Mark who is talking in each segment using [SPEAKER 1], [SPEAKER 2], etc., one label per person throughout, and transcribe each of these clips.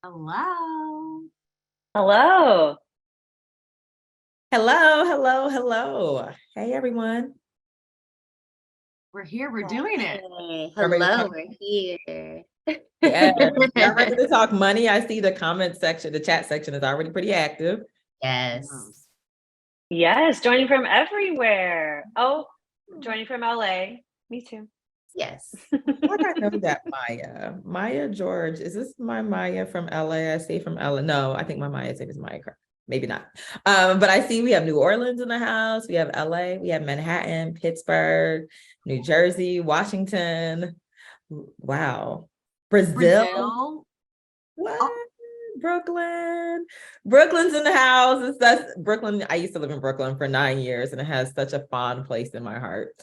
[SPEAKER 1] Hello.
[SPEAKER 2] Hello.
[SPEAKER 3] Hello. Hey, everyone.
[SPEAKER 1] We're here. We're doing it.
[SPEAKER 4] Hey,
[SPEAKER 3] Everybody
[SPEAKER 4] hello,
[SPEAKER 3] ready?
[SPEAKER 4] we're here.
[SPEAKER 3] Yes. Y'all ready to talk money? I see the comment section, the chat section is already pretty active.
[SPEAKER 4] Yes.
[SPEAKER 2] Yes, joining from everywhere. Oh, joining from LA. Me too.
[SPEAKER 4] Yes.
[SPEAKER 3] Like I know that Maya. Maya George. Is this my Maya from LA? I see from LA. No, I think my Maya's name is Maya. Maybe not. But I see we have New Orleans in the house. We have LA. We have Manhattan, Pittsburgh, New Jersey, Washington. Wow. Brazil. What?
[SPEAKER 1] Oh.
[SPEAKER 3] Brooklyn's in the house. That's Brooklyn. I used to live in Brooklyn for 9 years, and it has such a fond place in my heart.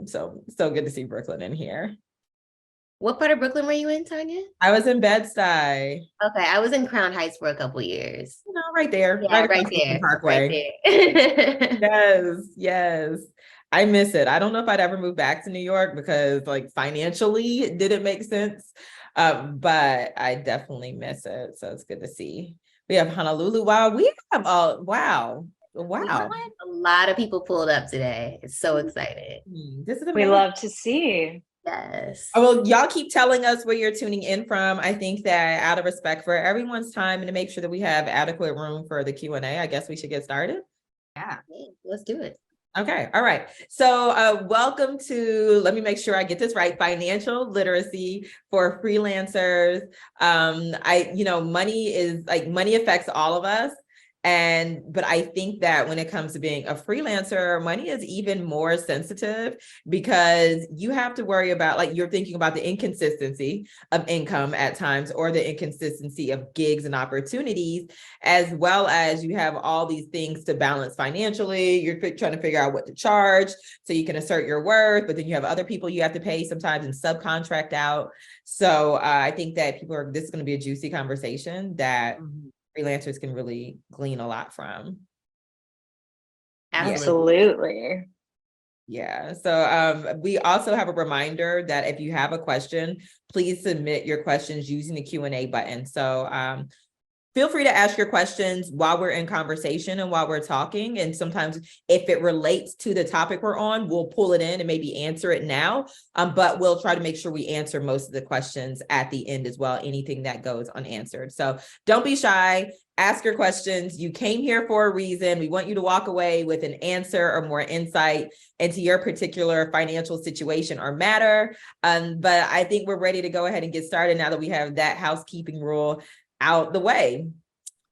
[SPEAKER 3] So good to see Brooklyn in here.
[SPEAKER 4] What part of Brooklyn were you in, Tonya?
[SPEAKER 3] I was in Bed-Stuy.
[SPEAKER 4] Okay, I was in Crown Heights for a couple years.
[SPEAKER 3] You know, right there.
[SPEAKER 4] Yeah,
[SPEAKER 3] right
[SPEAKER 4] right
[SPEAKER 3] across from
[SPEAKER 4] there.
[SPEAKER 3] Parkway.
[SPEAKER 4] Right there.
[SPEAKER 3] Yes. I miss it. I don't know if I'd ever move back to New York because like financially it didn't make sense. But I definitely miss it. So it's good to see. We have Honolulu. Wow, we have wow.
[SPEAKER 4] A lot of people pulled up today. It's so excited.
[SPEAKER 3] This is amazing.
[SPEAKER 2] We love to see.
[SPEAKER 4] Yes.
[SPEAKER 3] Oh, well, y'all keep telling us where you're tuning in from. I think that out of respect for everyone's time and to make sure that we have adequate room for the Q&A, I guess we should get started.
[SPEAKER 1] Yeah.
[SPEAKER 4] Okay, let's do it.
[SPEAKER 3] Okay. All right. So welcome to, let me make sure I get this right, financial literacy for freelancers. Money affects all of us. But I think that when it comes to being a freelancer, money is even more sensitive because you have to worry about, like, you're thinking about the inconsistency of income at times or the inconsistency of gigs and opportunities, as well as you have all these things to balance financially. You're trying to figure out what to charge so you can assert your worth, but then you have other people you have to pay sometimes and subcontract out. So I think that this is going to be a juicy conversation that freelancers can really glean a lot from.
[SPEAKER 2] Absolutely.
[SPEAKER 3] Yeah. So we also have a reminder that if you have a question, please submit your questions using the Q&A button. So feel free to ask your questions while we're in conversation and while we're talking. And sometimes if it relates to the topic we're on, we'll pull it in and maybe answer it now. But we'll try to make sure we answer most of the questions at the end as well, anything that goes unanswered. So don't be shy. Ask your questions. You came here for a reason. We want you to walk away with an answer or more insight into your particular financial situation or matter. But I think we're ready to go ahead and get started now that we have that housekeeping rule out the way.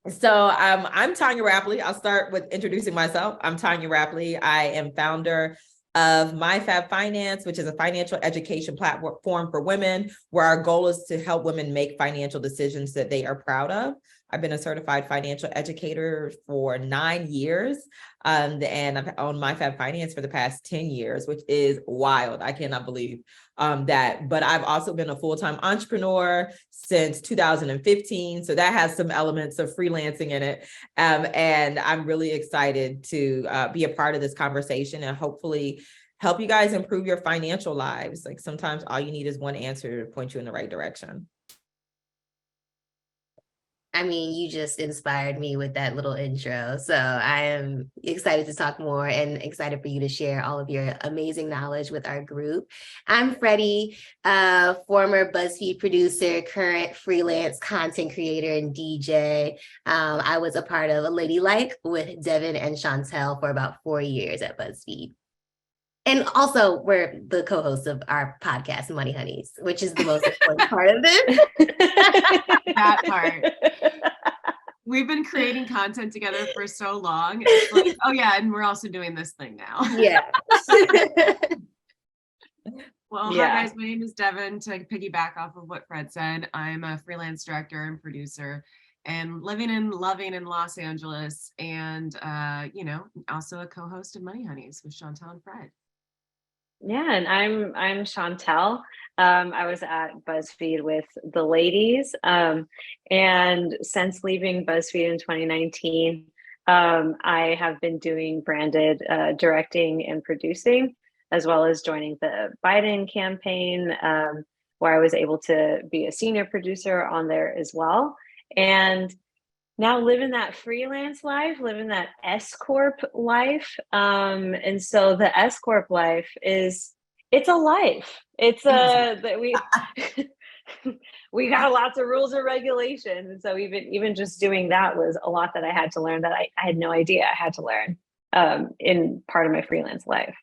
[SPEAKER 3] So I'm Tonya Rapley. I'll start with introducing myself. I'm Tonya Rapley. I am founder of MyFab Finance, which is a financial education platform for women, where our goal is to help women make financial decisions that they are proud of. I've been a certified financial educator for 9 years, and I've owned MyFab Finance for the past 10 years, which is wild. I cannot believe that. But I've also been a full-time entrepreneur since 2015. So that has some elements of freelancing in it. And I'm really excited to be a part of this conversation and hopefully help you guys improve your financial lives. Like sometimes all you need is one answer to point you in the right direction.
[SPEAKER 4] I mean, you just inspired me with that little intro. So I am excited to talk more and excited for you to share all of your amazing knowledge with our group. I'm Freddie, former BuzzFeed producer, current freelance content creator and DJ. I was a part of LadyLike with Devin and Chantel for about 4 years at BuzzFeed. And also, we're the co-hosts of our podcast, Money Honeys, which is the most important part of this.
[SPEAKER 1] That part. We've been creating content together for so long. It's like, oh yeah, and we're also doing this thing now.
[SPEAKER 4] Yeah.
[SPEAKER 1] Well,
[SPEAKER 2] Yeah.
[SPEAKER 1] Hi guys, my name is Devin. To piggyback off of what Fred said, I'm a freelance director and producer and living and loving in Los Angeles, and also a co-host of Money Honeys with Chantel and Fred.
[SPEAKER 2] Yeah, and I'm Chantel. I was at BuzzFeed with the ladies, and since leaving BuzzFeed in 2019, I have been doing branded directing and producing, as well as joining the Biden campaign, where I was able to be a senior producer on there as well. And now living that freelance life, living that S Corp life. And so the S Corp life it's a life. It's that we got lots of rules and regulations. And so even just doing that was a lot that I had to learn that I had no idea I had to learn in part of my freelance life.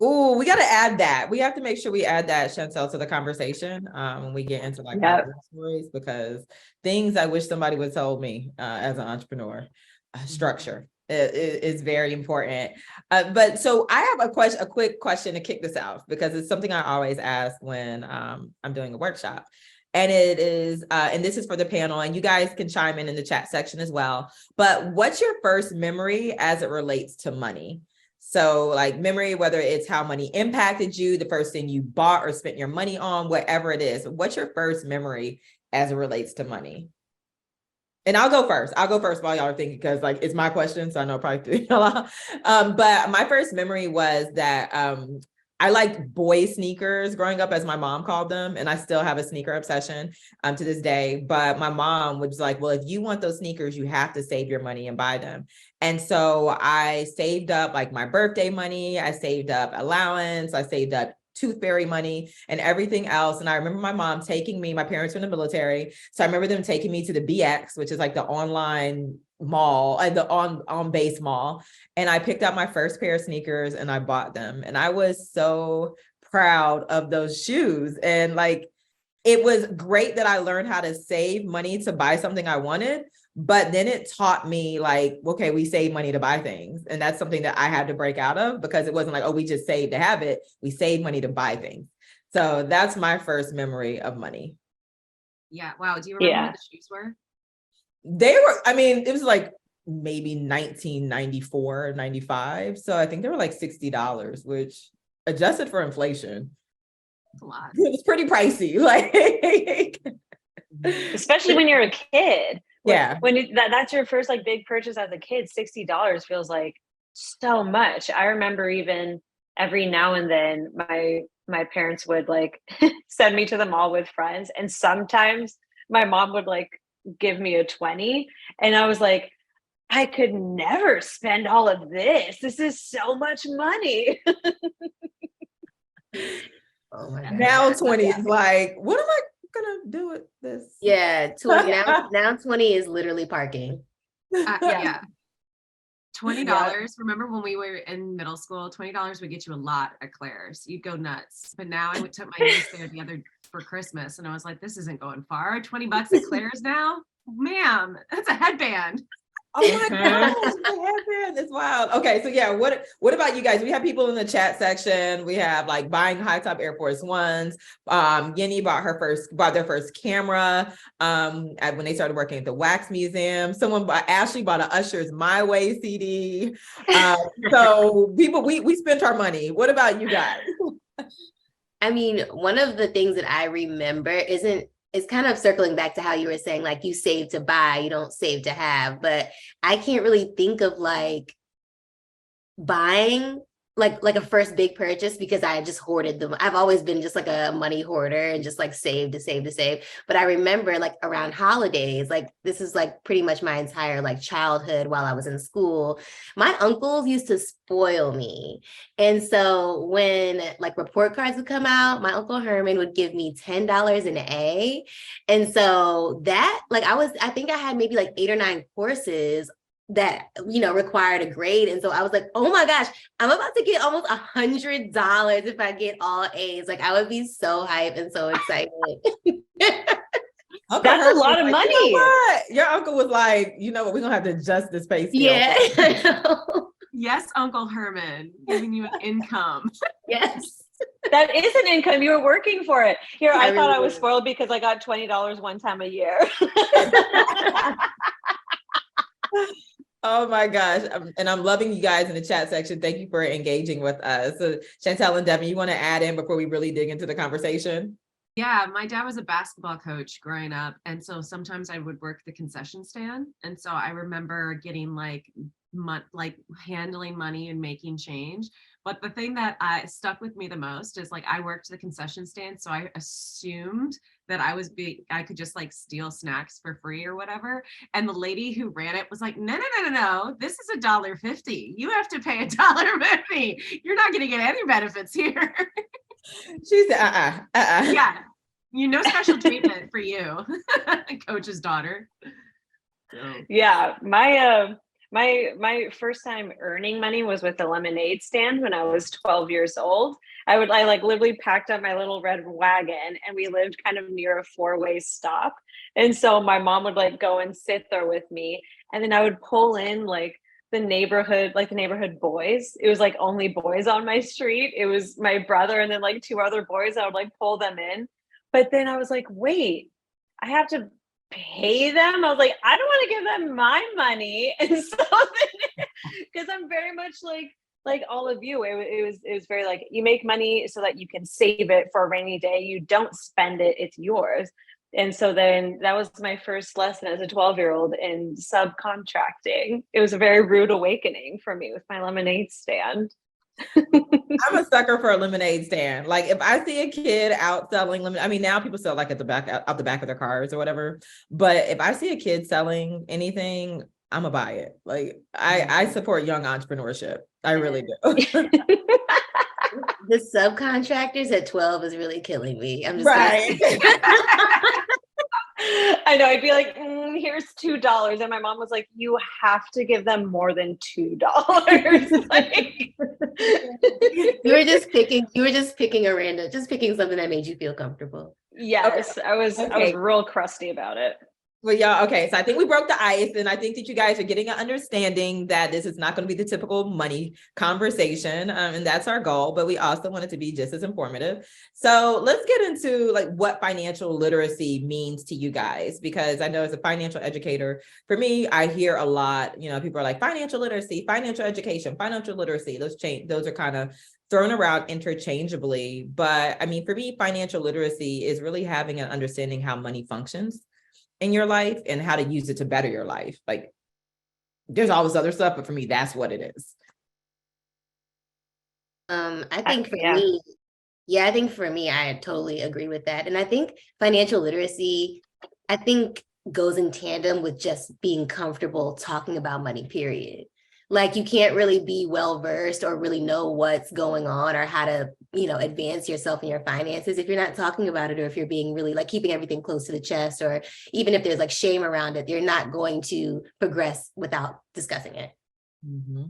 [SPEAKER 3] Oh, we got to add that. We have to make sure we add that, Chantel, to the conversation when we get into like our own stories, because things I wish somebody would tell me as an entrepreneur. Structure is very important. But so I have a quick question to kick this out, because it's something I always ask when I'm doing a workshop. And it is, and this is for the panel, and you guys can chime in the chat section as well. But what's your first memory as it relates to money? So like memory, whether it's how money impacted you, the first thing you bought or spent your money on, whatever it is, what's your first memory as it relates to money? And I'll go first while y'all are thinking, because like it's my question, so I know probably a lot. But my first memory was that I liked boy sneakers growing up, as my mom called them, and I still have a sneaker obsession to this day. But my mom was like, well, if you want those sneakers, you have to save your money and buy them. And so I saved up like my birthday money, I saved up allowance, I saved up tooth fairy money and everything else. And I remember my mom taking me, my parents were in the military, so I remember them taking me to the BX, which is like the online mall, the on base mall. And I picked up my first pair of sneakers and I bought them. And I was so proud of those shoes. And like, it was great that I learned how to save money to buy something I wanted. But then it taught me like, okay, we save money to buy things. And that's something that I had to break out of, because it wasn't like, oh, we just saved to have it. We saved money to buy things. So that's my first memory of money.
[SPEAKER 1] Yeah. Wow. Do you remember what the shoes were?
[SPEAKER 3] They were, I mean, it was like maybe 1994, 95. So I think they were like $60, which adjusted for inflation,
[SPEAKER 1] that's a lot.
[SPEAKER 3] It was pretty pricey. Like,
[SPEAKER 2] especially when you're a kid.
[SPEAKER 3] Yeah.
[SPEAKER 2] When that's your first like big purchase as a kid, $60 feels like so much. I remember even every now and then my parents would like send me to the mall with friends, and sometimes my mom would like give me a 20, and I was like, I could never spend all of this. This is so much money.
[SPEAKER 4] Oh my God.
[SPEAKER 3] Now 20 is like, what am I gonna do with this?
[SPEAKER 4] Yeah, now 20 is literally parking.
[SPEAKER 1] Yeah. $20. Remember when we were in middle school, $20 would get you a lot at Claire's. You'd go nuts. But now I took my niece there for Christmas, and I was like, this isn't going far. $20 at Claire's now? Ma'am, that's a headband.
[SPEAKER 3] Oh my gosh, the headband is wild. Okay, so yeah, what about you guys? We have people in the chat section. We have like buying high top Air Force Ones. Yenny bought their first camera when they started working at the Wax Museum. Ashley bought an Usher's My Way CD. So people, we spent our money. What about you guys?
[SPEAKER 4] I mean, one of the things that I remember it's kind of circling back to how you were saying, like, you save to buy, you don't save to have. But I can't really think of like buying like a first big purchase, because I just hoarded them. I've always been just like a money hoarder and just like save to save to save. But I remember like around holidays, like this is like pretty much my entire like childhood while I was in school, my uncles used to spoil me. And so when like report cards would come out, my Uncle Herman would give me $10 an A. And so that like I think I had maybe like 8 or 9 courses that, required a grade. And so I was like, oh my gosh, I'm about to get almost $100 if I get all A's. Like I would be so hyped and so excited.
[SPEAKER 2] That's a lot of money.
[SPEAKER 3] You know what? Your uncle was like, you know what, we're gonna have to adjust this pay scale.
[SPEAKER 4] Yeah.
[SPEAKER 1] Yes, Uncle Herman, giving you an income.
[SPEAKER 4] Yes.
[SPEAKER 2] That is an income. You were working for it. Here, I thought
[SPEAKER 4] really
[SPEAKER 2] I was spoiled because I got $20 one time a year.
[SPEAKER 3] Oh my gosh. And I'm loving you guys in the chat section. Thank you for engaging with us. So Chantel and Devin, you want to add in before we really dig into the conversation?
[SPEAKER 1] Yeah, my dad was a basketball coach growing up. And so sometimes I would work the concession stand. And so I remember getting like like handling money and making change. But the thing that stuck with me the most is like I worked the concession stand, so I assumed that I could just like steal snacks for free or whatever. And the lady who ran it was like, no, this is $1.50. You have to pay $1.50. You're not going to get any benefits here.
[SPEAKER 3] She said,
[SPEAKER 1] Yeah, no special treatment for you, coach's daughter. So.
[SPEAKER 2] Yeah, my first time earning money was with the lemonade stand when I was 12 years old. I like literally packed up my little red wagon, and we lived kind of near a four-way stop. And so my mom would like go and sit there with me, and then I would pull in like the neighborhood boys. It was like only boys on my street. It was my brother and then like two other boys. I would like pull them in. But then I was like, wait, I have to pay them. I was like, I don't want to give them my money. And so because I'm very much like all of you, it was very like, you make money so that you can save it for a rainy day. You don't spend it, it's yours. And so then that was my first lesson as a 12-year-old in subcontracting. It was a very rude awakening for me with my lemonade stand.
[SPEAKER 3] I'm a sucker for a lemonade stand. Like if I see a kid out selling lemonade, I mean, now people sell like at the back, out the back of their cars or whatever. But if I see a kid selling anything, I'm gonna buy it. Like I support young entrepreneurship. I really do.
[SPEAKER 4] The subcontractors at 12 is really killing me. I'm just
[SPEAKER 3] right.
[SPEAKER 2] I know. I'd be like, here's $2. And my mom was like, you have to give them more than $2. Like,
[SPEAKER 4] you were just picking something that made you feel comfortable.
[SPEAKER 2] Yes, okay. I was real crusty about it.
[SPEAKER 3] Well, y'all, okay, so I think we broke the ice, and I think that you guys are getting an understanding that this is not going to be the typical money conversation, and that's our goal, but we also want it to be just as informative. So let's get into like what financial literacy means to you guys, because I know as a financial educator, for me, I hear a lot, people are like financial literacy, financial education, financial literacy, those are kind of thrown around interchangeably. But I mean, for me, financial literacy is really having an understanding how money functions in your life and how to use it to better your life. Like there's all this other stuff, but for me, that's what it is.
[SPEAKER 4] I think for me, I totally agree with that. And I think financial literacy, goes in tandem with just being comfortable talking about money, period. Like you can't really be well-versed or really know what's going on or how to, advance yourself in your finances if you're not talking about it, or if you're being really like keeping everything close to the chest, or even if there's like shame around it, you're not going to progress without discussing it.
[SPEAKER 3] Mm-hmm.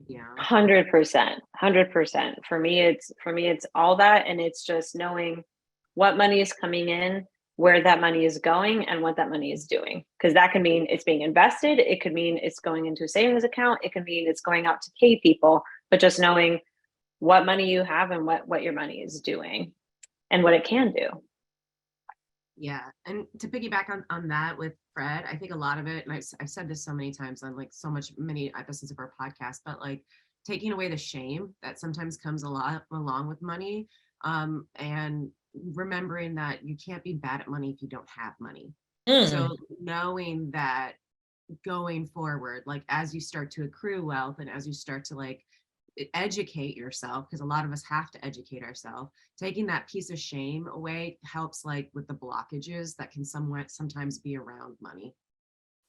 [SPEAKER 2] Yeah. 100%. For me, it's all that. And it's just knowing what money is coming in, where that money is going, and what that money is doing. Because that can mean it's being invested. It could mean it's going into a savings account. It could mean it's going out to pay people, but just knowing what money you have and what your money is doing and what it can do.
[SPEAKER 1] Yeah. And to piggyback on that with Fred, I think a lot of it, and I've said this so many times on like many episodes of our podcast, but like taking away the shame that sometimes comes along with money, and remembering that you can't be bad at money if you don't have money. So knowing that going forward, like as you start to accrue wealth and as you start to like educate yourself, because a lot of us have to educate ourselves, taking that piece of shame away helps like with the blockages that can sometimes be around money.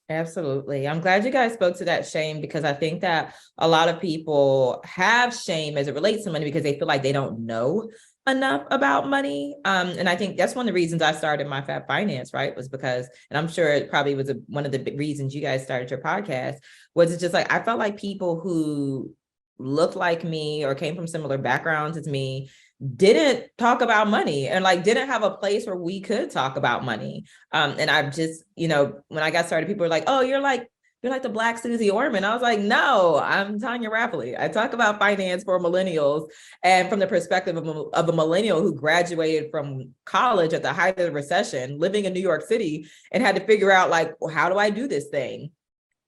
[SPEAKER 3] Absolutely. I'm glad you guys spoke to that shame, because I think that a lot of people have shame as it relates to money because they feel like they don't know enough about money. And I think that's one of the reasons I started My Fab Finance, right? Was because, and I'm sure it probably was one of the big reasons you guys started your podcast, was it's just like, I felt like people who looked like me or came from similar backgrounds as me didn't talk about money and like didn't have a place where we could talk about money. And I've just, when I got started, people were like, oh, you're like the Black Susie Orman. I was like, no, I'm Tonya Rapley. I talk about finance for millennials and from the perspective of a millennial who graduated from college at the height of the recession, living in New York City, and had to figure out like, well, how do I do this thing?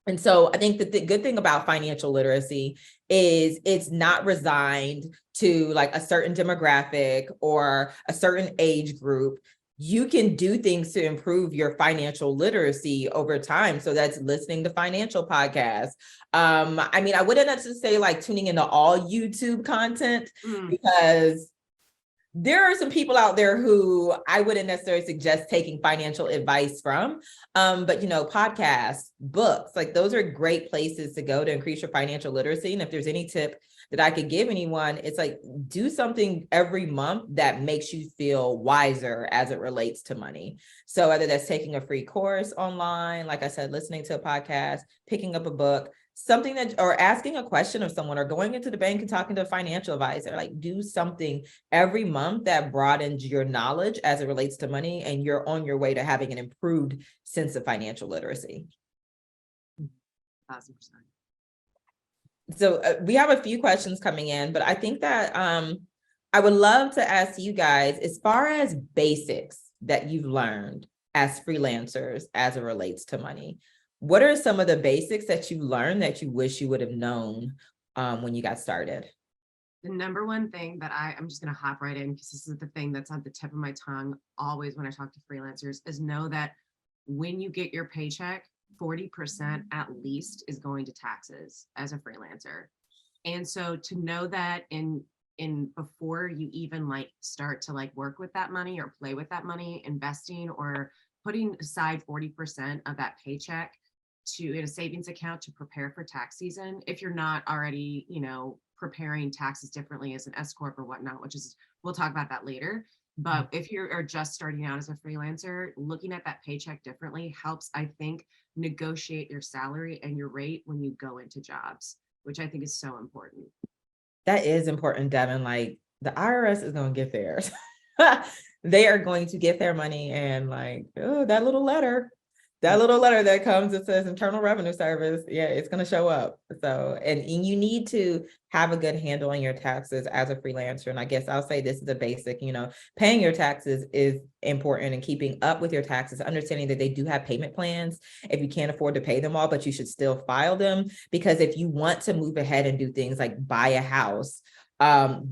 [SPEAKER 3] And so I think that the good thing about financial literacy is it's not resigned to like a certain demographic or a certain age group. you can do things to improve your financial literacy over time. So that's listening to financial podcasts. I mean, I wouldn't necessarily say like tuning into all YouTube content because there are some people out there who I wouldn't necessarily suggest taking financial advice from. But podcasts, books, like those are great places to go to increase your financial literacy. And if there's any tip that I could give anyone, it's like do something every month that makes you feel wiser as it relates to money. So whether that's taking a free course online, like I said, listening to a podcast, picking up a book, something that, or asking a question of someone, or going into the bank and talking to a financial advisor, like do something every month that broadens your knowledge as it relates to money, and you're on your way to having an improved sense of financial literacy.
[SPEAKER 1] 1,000%.
[SPEAKER 3] So we have a few questions coming in, but I think that I would love to ask you guys, as far as basics that you've learned as freelancers as it relates to money, what are some of the basics that you learned that you wish you would have known when you got started?
[SPEAKER 1] The number one thing that I'm just going to hop right in, because this is the thing that's on the tip of my tongue always when I talk to freelancers, is know that when you get your paycheck, 40% at least is going to taxes as a freelancer. And so to know that in before you even like start to like work with that money or play with that money, investing or putting aside 40% of that paycheck to in a savings account to prepare for tax season, if you're not already, preparing taxes differently as an S corp or whatnot, which is, we'll talk about that later. But if you are just starting out as a freelancer, looking at that paycheck differently helps, I think, negotiate your salary and your rate when you go into jobs, which I think is so important.
[SPEAKER 3] That is important, Devin. Like the IRS is going to get theirs. They are going to get their money, and like, oh, that little letter that comes that says Internal Revenue Service, yeah, it's going to show up. So, and you need to have a good handle on your taxes as a freelancer. And I guess I'll say this is a basic, paying your taxes is important, and keeping up with your taxes, understanding that they do have payment plans if you can't afford to pay them all, but you should still file them, because if you want to move ahead and do things like buy a house,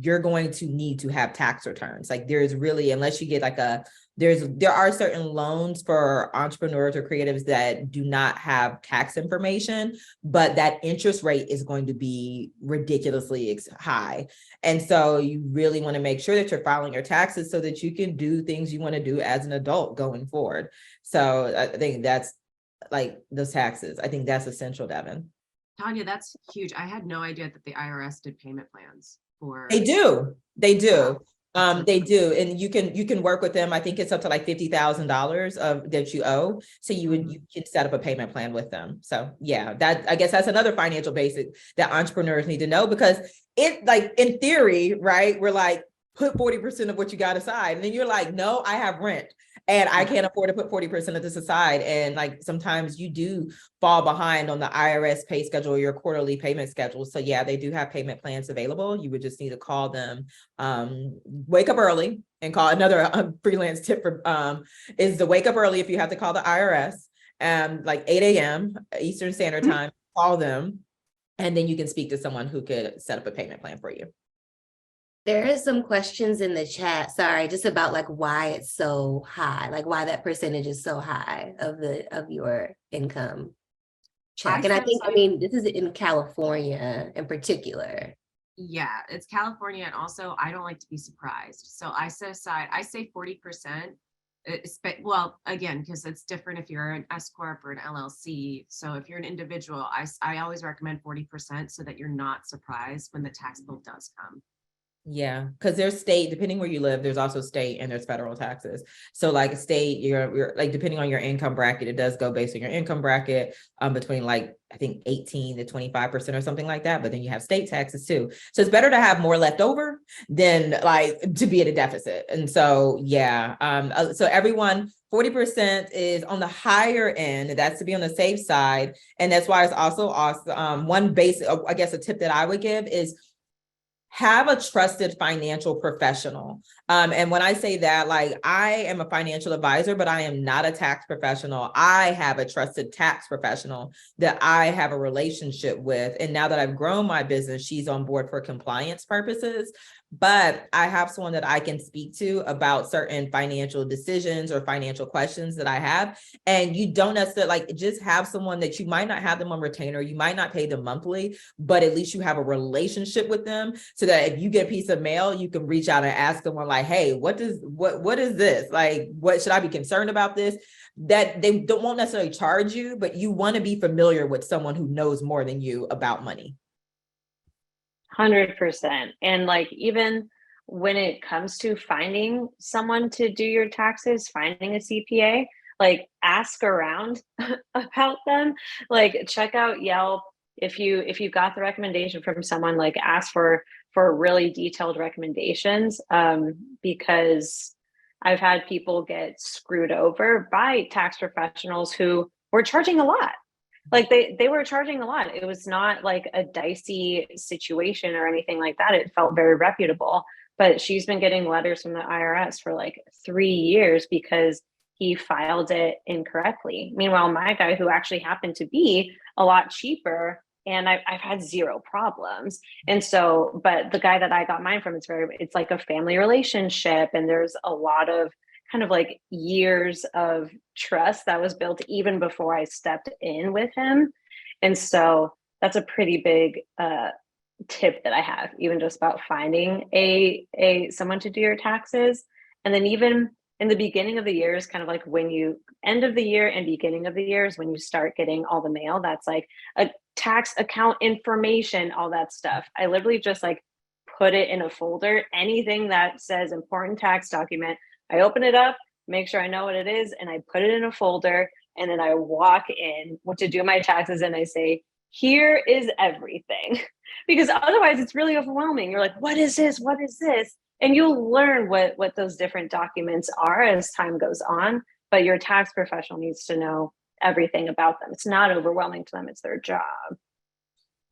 [SPEAKER 3] you're going to need to have tax returns. Like there's really, unless you get like there are certain loans for entrepreneurs or creatives that do not have tax information, but that interest rate is going to be ridiculously high. And so you really want to make sure that you're filing your taxes so that you can do things you want to do as an adult going forward. So I think that's like those taxes. I think that's essential, Devin.
[SPEAKER 1] Tonya, that's huge. I had no idea that the IRS did payment plans for.
[SPEAKER 3] They do.
[SPEAKER 1] Wow.
[SPEAKER 3] They do, and you can work with them. I think it's up to like $50,000 of that you owe. So you can set up a payment plan with them. So yeah, I guess that's another financial basic that entrepreneurs need to know, because it, like, in theory, right, we're like, put 40% of what you got aside, and then you're like, no, I have rent and I can't afford to put 40% of this aside. And like sometimes you do fall behind on the IRS pay schedule, your quarterly payment schedule. So yeah, they do have payment plans available. You would just need to call them. Wake up early and call. Another freelance tip for is to wake up early if you have to call the IRS, like 8 a.m. Eastern Standard Time. Call them, and then you can speak to someone who could set up a payment plan for you.
[SPEAKER 4] There is some questions in the chat, sorry, just about like why it's so high, like why that percentage is so high of your income check. And I think, this is in California in particular.
[SPEAKER 1] Yeah, it's California. And also, I don't like to be surprised. So I set aside, I say 40%. Well, again, because it's different if you're an S corp or an LLC. So if you're an individual, I always recommend 40% so that you're not surprised when the tax bill does come.
[SPEAKER 3] Yeah, because there's state, depending where you live, there's also state and there's federal taxes. So like state, you're like, depending on your income bracket, it does go based on your income bracket, between like, I think 18 to 25% or something like that. But then you have state taxes too. So it's better to have more left over than like to be at a deficit. And so, yeah. So everyone, 40% is on the higher end. That's to be on the safe side. And that's why it's also awesome. One basic, I guess a tip that I would give is, have a trusted financial professional. And when I say that, like, I am a financial advisor, but I am not a tax professional. I have a trusted tax professional that I have a relationship with. And now that I've grown my business, she's on board for compliance purposes. But I have someone that I can speak to about certain financial decisions or financial questions that I have. And you don't necessarily, like, just have someone that you might not have them on retainer, you might not pay them monthly, but at least you have a relationship with them, so that if you get a piece of mail, you can reach out and ask someone like, hey, what is this? Like, what should I be concerned about this? That they won't necessarily charge you, but you want to be familiar with someone who knows more than you about money.
[SPEAKER 2] 100%. And like, even when it comes to finding someone to do your taxes, finding a CPA, like, ask around about them, like, check out Yelp. If you got the recommendation from someone, like, ask for really detailed recommendations, because I've had people get screwed over by tax professionals who were charging a lot. Like, they were charging a lot. It was not like a dicey situation or anything like that. It felt very reputable. But she's been getting letters from the IRS for like 3 years because he filed it incorrectly. Meanwhile, my guy, who actually happened to be a lot cheaper, and I've had zero problems. And so, but the guy that I got mine from, it's like a family relationship, and there's a lot of kind of like years of trust that was built even before I stepped in with him. And so that's a pretty big tip that I have, even just about finding someone to do your taxes. And then even in the beginning of the year is kind of like when you end of the year and beginning of the year is when you start getting all the mail. That's like a tax account information, all that stuff. I literally just like put it in a folder. Anything that says important tax document, I open it up, make sure I know what it is, and I put it in a folder. And then I walk in to do my taxes and I say, here is everything. Because otherwise it's really overwhelming. You're like, what is this? What is this? And you'll learn what those different documents are as time goes on. But your tax professional needs to know everything about them. It's not overwhelming to them. It's their job.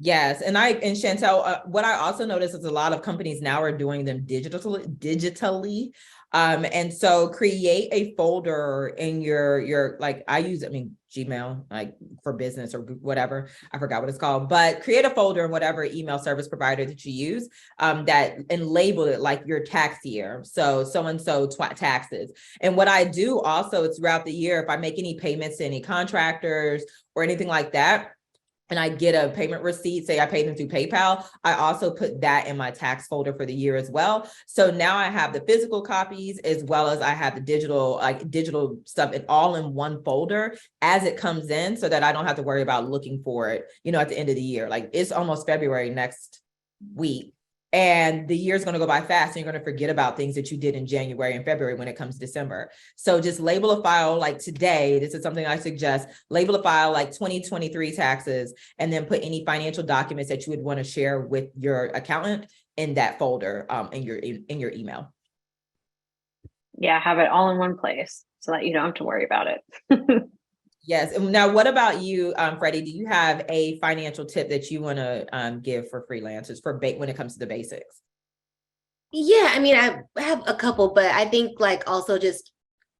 [SPEAKER 3] Yes. And Chantel, what I also noticed is a lot of companies now are doing them digitally. And so create a folder in your like, Gmail, like, for business or whatever, I forgot what it's called, but create a folder in whatever email service provider that you use, that, and label it like your tax year. So-and-so taxes. And what I do also throughout the year, if I make any payments to any contractors or anything like that, and I get a payment receipt, say I paid them through PayPal, I also put that in my tax folder for the year as well. So now I have the physical copies as well as I have the digital stuff, and all in one folder as it comes in, so that I don't have to worry about looking for it, at the end of the year. Like, it's almost February next week, and the year's going to go by fast, and you're going to forget about things that you did in January and February when it comes to December. So just label a file like today. This is something I suggest. Label a file like 2023 taxes, and then put any financial documents that you would want to share with your accountant in that folder, in your email.
[SPEAKER 2] Yeah, have it all in one place so that you don't have to worry about it.
[SPEAKER 3] Yes. And now, what about you, Freddie? Do you have a financial tip that you want to give for freelancers when it comes to the basics?
[SPEAKER 4] Yeah, I mean, I have a couple, but I think, like, also just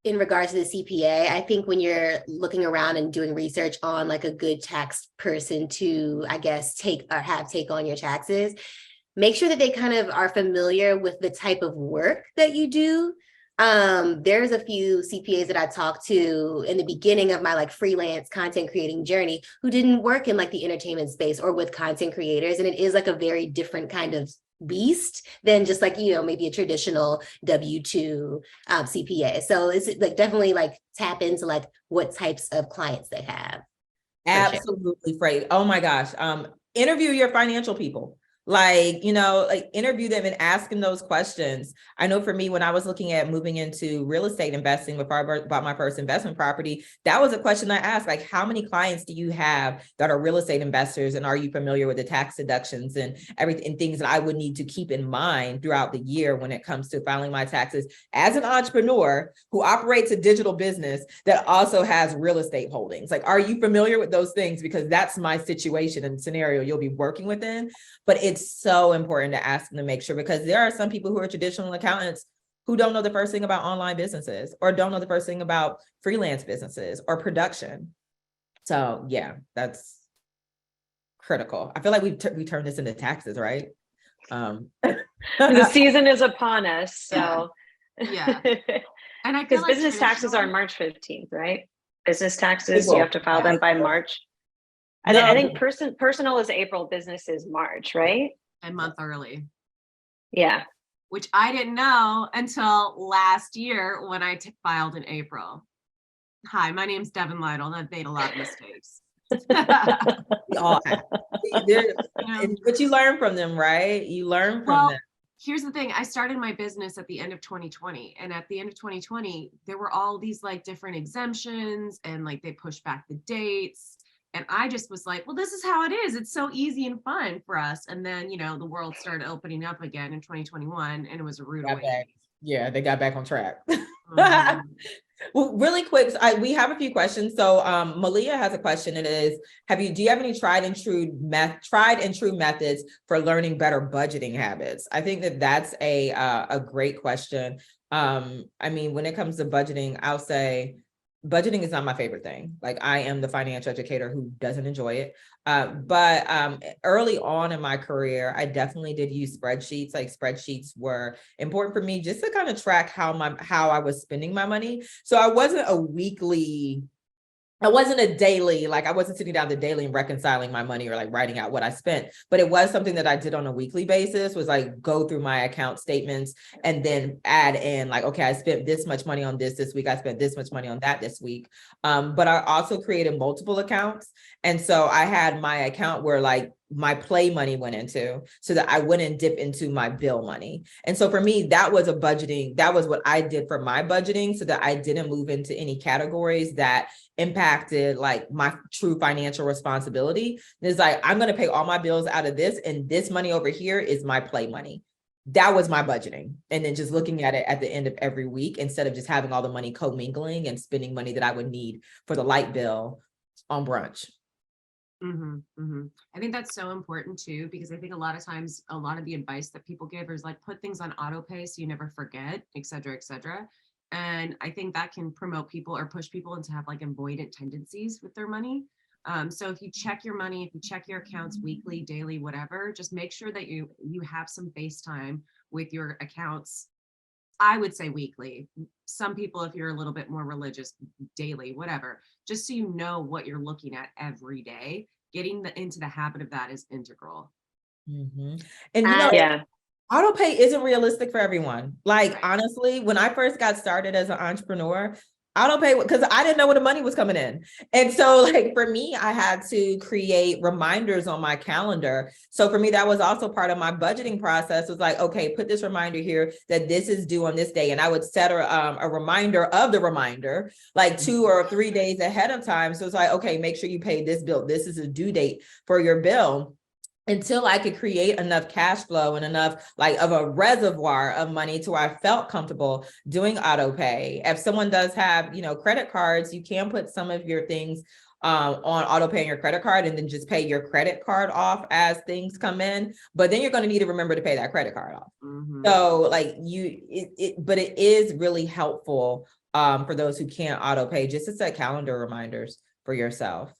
[SPEAKER 4] in regards to the CPA, I think when you're looking around and doing research on like a good tax person to, I guess, take on your taxes, make sure that they kind of are familiar with the type of work that you do. There's a few CPAs that I talked to in the beginning of my like freelance content creating journey who didn't work in like the entertainment space or with content creators. And it is like a very different kind of beast than just like, maybe a traditional W-2 CPA. So it's like definitely like tap into like what types of clients they have.
[SPEAKER 3] Absolutely, Freddie. Oh my gosh. Interview your financial people. Like interview them and ask them those questions. I know for me, when I was looking at moving into real estate investing before I bought my first investment property, that was a question I asked, like, how many clients do you have that are real estate investors? And are you familiar with the tax deductions and everything, things that I would need to keep in mind throughout the year when it comes to filing my taxes as an entrepreneur who operates a digital business that also has real estate holdings? Like, are you familiar with those things? Because that's my situation and scenario you'll be working within. But it's it's so important to ask them to make sure, because there are some people who are traditional accountants who don't know the first thing about online businesses, or don't know the first thing about freelance businesses or production. So yeah, that's critical. I feel like we turned this into taxes, right?
[SPEAKER 2] The season is upon us, so
[SPEAKER 1] Yeah. And I feel
[SPEAKER 2] because
[SPEAKER 1] like
[SPEAKER 2] business taxes are
[SPEAKER 1] traditionally-
[SPEAKER 2] March 15th, right? Business taxes, you have to file them by March. I think personal is April, business is March, right?
[SPEAKER 1] a month early,
[SPEAKER 2] Yeah.
[SPEAKER 1] which I didn't know until last year when I filed in April. Hi, my name's Devin Lytle, and I've made a lot of mistakes.
[SPEAKER 3] We all have. But you learn from them, right? You learn from them.
[SPEAKER 1] Here's the thing. I started my business at the end of 2020. And at the end of 2020, there were all these like different exemptions and like they pushed back the dates. And I just was like, well, this is how it is. It's so easy and fun for us. And then, the world started opening up again in 2021 and it was a rude awakening.
[SPEAKER 3] Yeah, they got back on track.
[SPEAKER 1] Mhm.
[SPEAKER 3] Well, really quick, we have a few questions. So Malia has a question, and it is, do you have any tried and true methods for learning better budgeting habits? I think that's a great question. I mean, when it comes to budgeting, I'll say budgeting is not my favorite thing. Like, I am the financial educator who doesn't enjoy it. But early on in my career, I definitely did use spreadsheets. Like, spreadsheets were important for me just to kind of track how I was spending my money. So I wasn't a daily, like I wasn't sitting down the daily and reconciling my money or like writing out what I spent, but it was something that I did on a weekly basis, was like go through my account statements and then add in like, okay, I spent this much money on this week. I spent this much money on that this week. But I also created multiple accounts. And so I had my account where like my play money went into, so that I wouldn't dip into my bill money. And so for me, that was what I did for my budgeting, so that I didn't move into any categories that impacted like my true financial responsibility. It's like, I'm going to pay all my bills out of this, and this money over here is my play money. That was my budgeting. And then just looking at it at the end of every week, instead of just having all the money commingling and spending money that I would need for the light bill on brunch.
[SPEAKER 1] I think that's so important too, because I think a lot of times, a lot of the advice that people give is like, put things on auto pay so you never forget, et cetera, et cetera. And I think that can promote people or push people into have like avoidant tendencies with their money. So if you check your money, if you check your accounts weekly, daily, whatever, just make sure that you have some face time with your accounts. I would say weekly. Some people, if you're a little bit more religious, daily, whatever, just so you know what you're looking at every day. Getting into the habit of that is integral.
[SPEAKER 3] And
[SPEAKER 2] yeah.
[SPEAKER 3] auto pay isn't realistic for everyone. Like,
[SPEAKER 1] Right.
[SPEAKER 3] honestly, when I first got started as an entrepreneur, auto pay, because I didn't know where the money was coming in. And so like for me, I had to create reminders on my calendar. So for me, that was also part of my budgeting process, was like, okay, put this reminder here that this is due on this day. And I would set a reminder of the reminder like 2 or 3 days ahead of time. So it's like, okay, make sure you pay this bill. This is a due date for your bill. Until I could create enough cash flow and enough like of a reservoir of money to where I felt comfortable doing auto pay. If someone does have, credit cards, you can put some of your things on auto pay on your credit card, and then just pay your credit card off as things come in. But then you're going to need to remember to pay that credit card off. So like but it is really helpful for those who can't auto pay, just to set calendar reminders for yourself.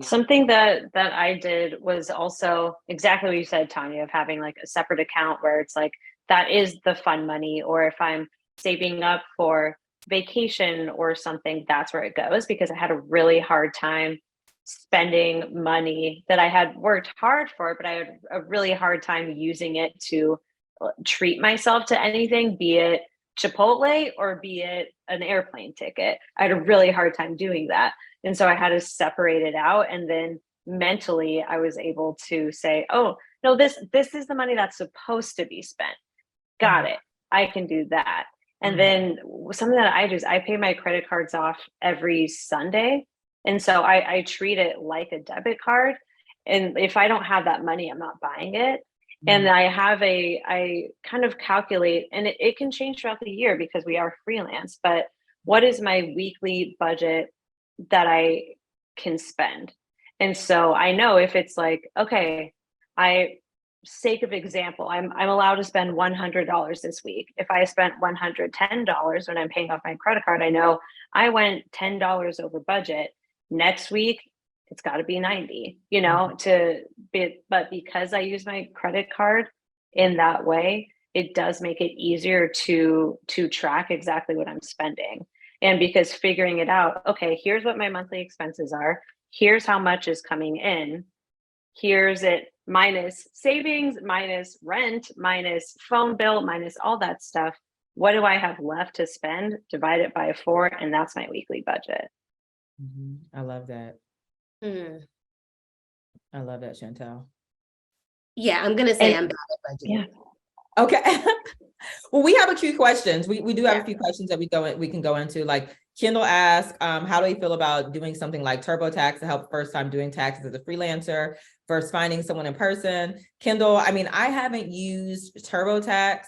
[SPEAKER 2] Something that I did was also exactly what you said, Tonya, of having like a separate account where it's like, that is the fun money. Or if I'm saving up for vacation or something, that's where it goes, because I had a really hard time spending money that I had worked hard for, but I had a really hard time using it to treat myself to anything, be it Chipotle or be it an airplane ticket. I had a really hard time doing that. And so I had to separate it out. And then mentally I was able to say, oh, no, this is the money that's supposed to be spent. Got it. I can do that. And then something that I do is I pay my credit cards off every Sunday. And so I treat it like a debit card. And if I don't have that money, I'm not buying it. And I kind of calculate, and it can change throughout the year because we are freelance, but what is my weekly budget that I can spend? And so I know if it's like, okay, I sake of example, I'm allowed to spend $100 this week. If I spent $110 when I'm paying off my credit card, I know I went $10 over budget. Next week, it's got to be 90, but because I use my credit card in that way, it does make it easier to track exactly what I'm spending. And because figuring it out, okay, here's what my monthly expenses are. Here's how much is coming in. Here's it minus savings, minus rent, minus phone bill, minus all that stuff. What do I have left to spend? Divide it by 4, and that's my weekly budget.
[SPEAKER 3] I love that. I love that, Chantel.
[SPEAKER 4] Yeah, I'm gonna say I'm bad at budgeting.
[SPEAKER 2] Yeah.
[SPEAKER 3] Okay. Well, we have a few questions. We do have a few questions that we can go into. Like Kendall asked, how do you feel about doing something like TurboTax to help first time doing taxes as a freelancer versus finding someone in person? Kendall, I mean, I haven't used TurboTax.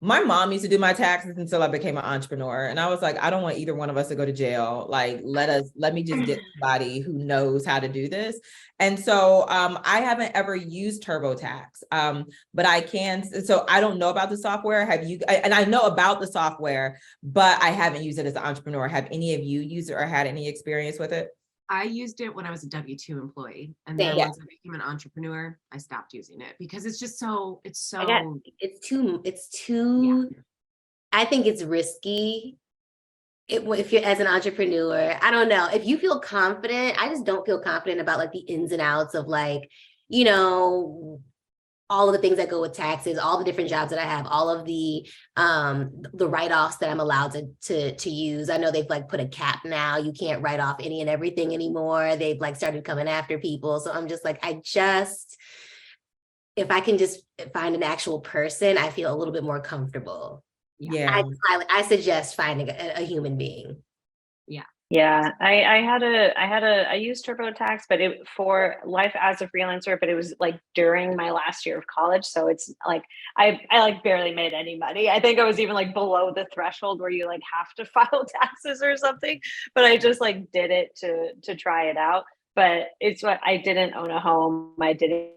[SPEAKER 3] My mom used to do my taxes until I became an entrepreneur. And I was like, I don't want either one of us to go to jail. Like, let me just get somebody who knows how to do this. And so I haven't ever used TurboTax, but I can. So I don't know about the software. Have you? And I know about the software, but I haven't used it as an entrepreneur. Have any of you used it or had any experience with it?
[SPEAKER 1] I used it when I was a W-2 employee. And then once I became an entrepreneur, I stopped using it because it's just
[SPEAKER 4] it's too, I think it's risky. If you're as an entrepreneur, I don't know, if you feel confident, I just don't feel confident about like the ins and outs of like, all of the things that go with taxes, all the different jobs that I have, all of the write-offs that I'm allowed to use. I know they've like put a cap now. You can't write off any and everything anymore. They've like started coming after people. So I'm just like, if I can just find an actual person, I feel a little bit more comfortable.
[SPEAKER 3] Yeah.
[SPEAKER 4] I suggest finding a human being.
[SPEAKER 2] Yeah, I used TurboTax, but for life as a freelancer, but it was like during my last year of college. So it's like, I like barely made any money. I think I was even like below the threshold where you like have to file taxes or something, but I just like did it to try it out. But it's what I didn't own a home. I didn't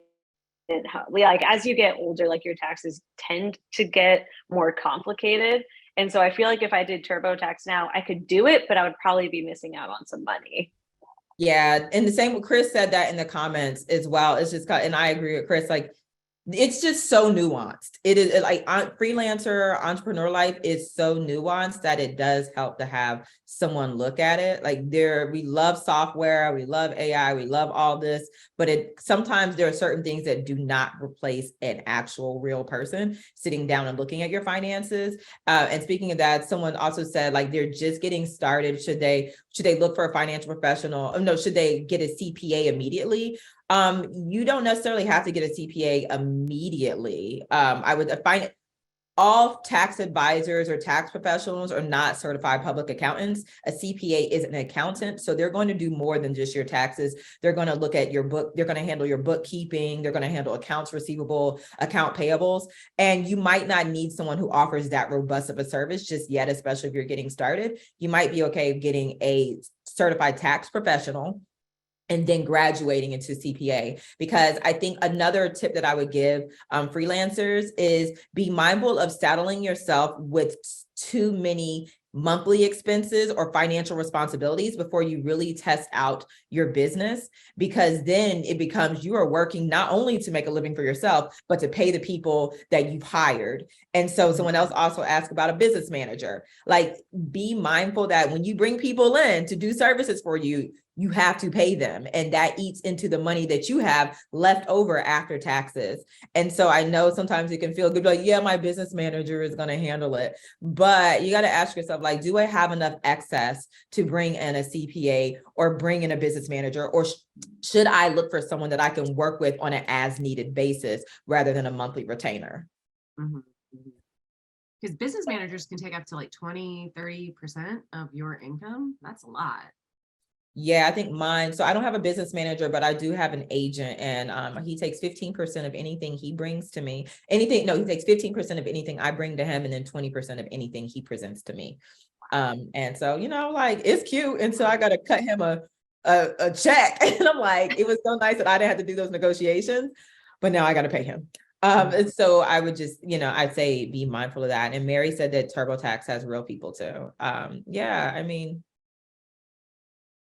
[SPEAKER 2] like, as you get older, like your taxes tend to get more complicated. And so I feel like if I did TurboTax now, I could do it, but I would probably be missing out on some money.
[SPEAKER 3] Yeah. And the same with Chris said that in the comments as well. It's just, and I agree with Chris, like, it's just so nuanced. It is like freelancer entrepreneur life is so nuanced that it does help to have someone look at it. Like we love software, we love AI, we love all this, but sometimes there are certain things that do not replace an actual real person sitting down and looking at your finances. And speaking of that, someone also said like they're just getting started. Should they look for a financial professional? No, should they get a CPA immediately? You don't necessarily have to get a CPA immediately. I would find all tax advisors or tax professionals are not certified public accountants. A CPA is an accountant, so they're going to do more than just your taxes. They're going to look at your book. They're going to handle your bookkeeping. They're going to handle accounts receivable, account payables, and you might not need someone who offers that robust of a service just yet, especially if you're getting started. You might be okay getting a certified tax professional and then graduating into CPA. Because I think another tip that I would give freelancers is be mindful of saddling yourself with too many monthly expenses or financial responsibilities before you really test out your business, because then it becomes you are working not only to make a living for yourself, but to pay the people that you've hired. And so someone else also asked about a business manager. Like, be mindful that when you bring people in to do services for you, you have to pay them, and that eats into the money that you have left over after taxes. And so I know sometimes it can feel good, like, yeah, my business manager is going to handle it. But you got to ask yourself, like, do I have enough excess to bring in a CPA or bring in a business manager? Or should I look for someone that I can work with on an as needed basis rather than a monthly retainer?
[SPEAKER 1] Because business managers can take up to like 20-30% of your income. That's a lot.
[SPEAKER 3] Yeah, I think mine. So I don't have a business manager, but I do have an agent, and he takes 15% of anything he brings to me. He takes 15% of anything I bring to him, and then 20% of anything he presents to me. And so, like, it's cute. And so I got to cut him a check. And I'm like, it was so nice that I didn't have to do those negotiations. but now I got to pay him. And so I would just, I'd say be mindful of that. And Mary said that TurboTax has real people too. Yeah, I mean,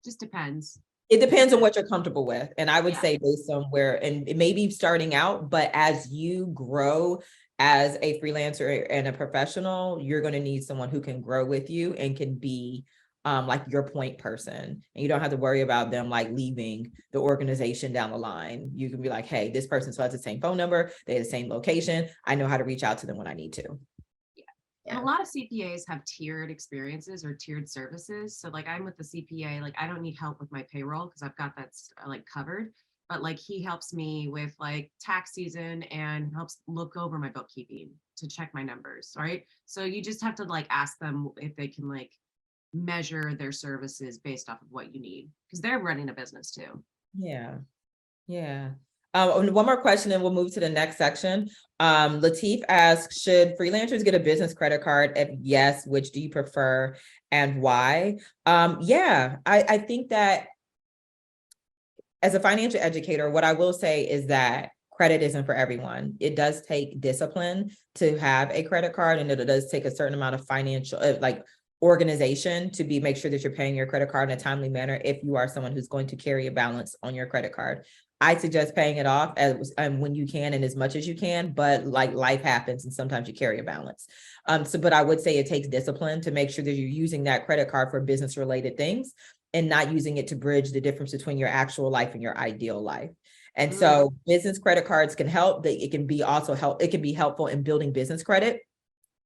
[SPEAKER 1] Just depends.
[SPEAKER 3] it depends on what you're comfortable with. And I would
[SPEAKER 1] Yeah.
[SPEAKER 3] say based on where, and it may be starting out, but as you grow as a freelancer and a professional, you're going to need someone who can grow with you and can be like your point person. And you don't have to worry about them like leaving the organization down the line. You can be like, hey, this person still has the same phone number. They have the same location. I know how to reach out to them when I need to.
[SPEAKER 1] And a lot of CPAs have tiered experiences or tiered services. So like I'm with the CPA, like I don't need help with my payroll because I've got that like covered. But like he helps me with like tax season and helps look over my bookkeeping to check my numbers. Right. So you just have to like ask them if they can like measure their services based off of what you need because they're running a business too.
[SPEAKER 3] Yeah. Yeah. One more question and we'll move to the next section. Latif asks, should freelancers get a business credit card? If yes, which do you prefer and why? Yeah, I think that as a financial educator, what I will say is that credit isn't for everyone. It does take discipline to have a credit card, and it does take a certain amount of financial, like organization to make sure that you're paying your credit card in a timely manner if you are someone who's going to carry a balance on your credit card. I suggest paying it off as when you can and as much as you can, but like life happens and sometimes you carry a balance. But I would say it takes discipline to make sure that you're using that credit card for business related things and not using it to bridge the difference between your actual life and your ideal life. And so business credit cards can help. It can be helpful in building business credit.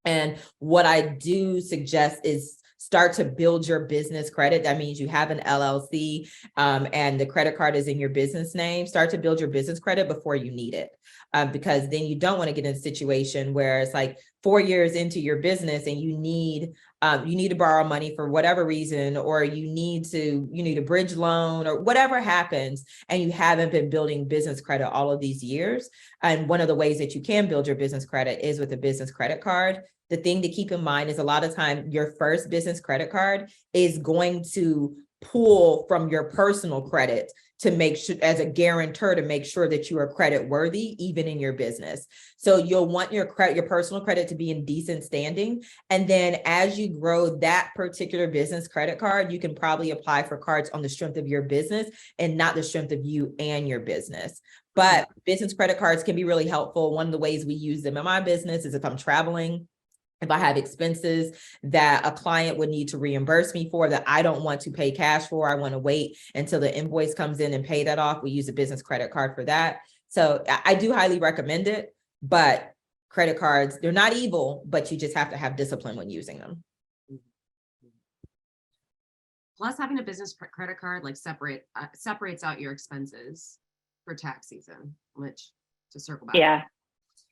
[SPEAKER 3] And what I do suggest is start to build your business credit. That means you have an LLC and the credit card is in your business name. Start to build your business credit before you need it. Because then you don't want to get in a situation where it's like 4 years into your business and you need to borrow money for whatever reason, or you need a bridge loan or whatever happens, and you haven't been building business credit all of these years. And one of the ways that you can build your business credit is with a business credit card. The thing to keep in mind is a lot of time your first business credit card is going to pull from your personal credit to make sure, as a guarantor, to make sure that you are credit worthy even in your business. So you'll want your personal credit to be in decent standing. And then as you grow that particular business credit card, you can probably apply for cards on the strength of your business and not the strength of you and your business. But business credit cards can be really helpful. One of the ways we use them in my business is if I'm traveling, if I have expenses that a client would need to reimburse me for that I don't want to pay cash for, I want to wait until the invoice comes in and pay that off. We use a business credit card for that. So I do highly recommend it, but credit cards, they're not evil, but you just have to have discipline when using them.
[SPEAKER 1] Plus having a business credit card like separates out your expenses for tax season, which to circle back.
[SPEAKER 2] Yeah.